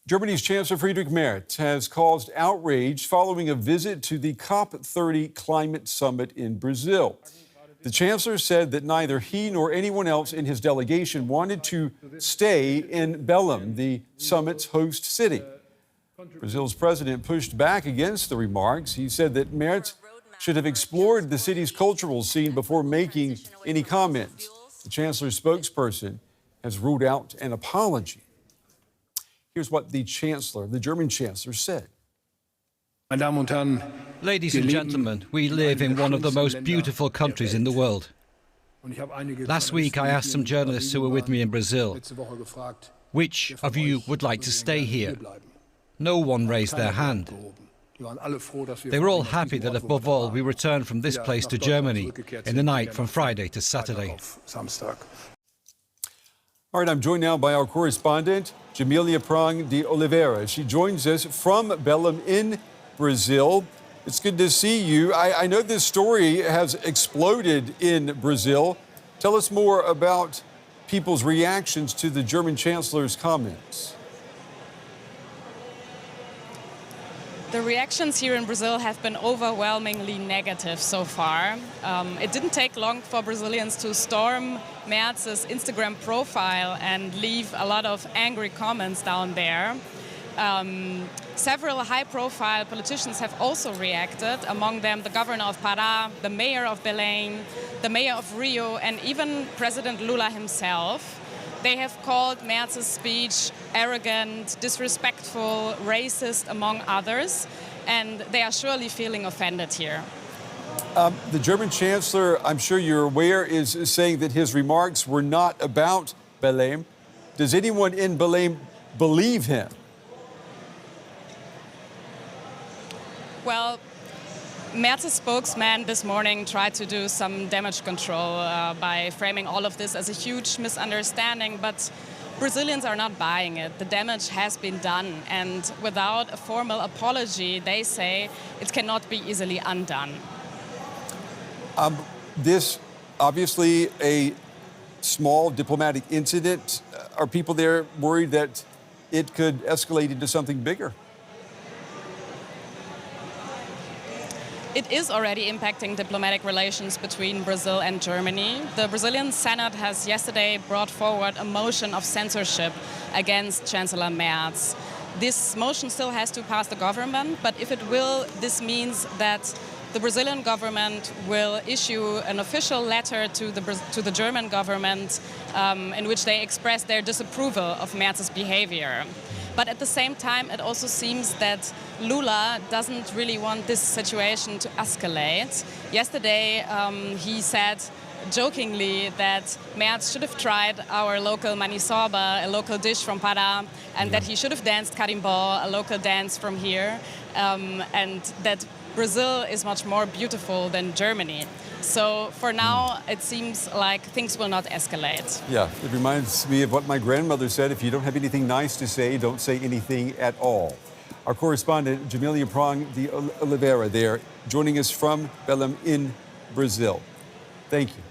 Germany's Chancellor Friedrich Merz has caused outrage following a visit to the COP30 climate summit in Brazil. The Chancellor said that neither he nor anyone else in his delegation wanted to stay in Belém, the summit's host city. Brazil's president pushed back against the remarks. He said that Merz should have explored the city's cultural scene before making any comments. The Chancellor's spokesperson has ruled out an apology. Here's what the German Chancellor, said. Ladies and gentlemen, we live in one of the most beautiful countries in the world. Last week I asked some journalists who were with me in Brazil, which of you would like to stay here? No one raised their hand. They were all happy that above all we returned from this place to Germany in the night from Friday to Saturday. All right, I'm joined now by our correspondent, Djamilia de Oliveira. She joins us from Belém in Brazil. It's good to see you. I know this story has exploded in Brazil. Tell us more about people's reactions to the German Chancellor's comments. The reactions here in Brazil have been overwhelmingly negative so far. It didn't take long for Brazilians to storm Merz's Instagram profile and leave a lot of angry comments down there. Several high-profile politicians have also reacted, among them the governor of Pará, the mayor of Belém, the mayor of Rio, and even President Lula himself. They have called Merz's speech arrogant, disrespectful, racist, among others, and they are surely feeling offended here. The German Chancellor, I'm sure you're aware, is saying that his remarks were not about Belém. Does anyone in Belém believe him? Well, Merz's spokesman this morning tried to do some damage control by framing all of this as a huge misunderstanding, but Brazilians are not buying it. The damage has been done, and without a formal apology, they say it cannot be easily undone. This, obviously, a small diplomatic incident. Are people there worried that it could escalate into something bigger? It is already impacting diplomatic relations between Brazil and Germany. The Brazilian Senate has yesterday brought forward a motion of censorship against Chancellor Merz. This motion still has to pass the government, but if it will, this means that the Brazilian government will issue an official letter to the German government in which they express their disapproval of Merz's behavior. But at the same time, it also seems that Lula doesn't really want this situation to escalate. Yesterday, he said jokingly that Merz should have tried our local maniçoba, a local dish from Pará, and that he should have danced carimbó, a local dance from here, and that Brazil is much more beautiful than Germany. So for now, it seems like things will not escalate. Yeah, it reminds me of what my grandmother said: if you don't have anything nice to say, don't say anything at all. Our correspondent, Djamilia de Oliveira, there, joining us from Belém in Brazil. Thank you.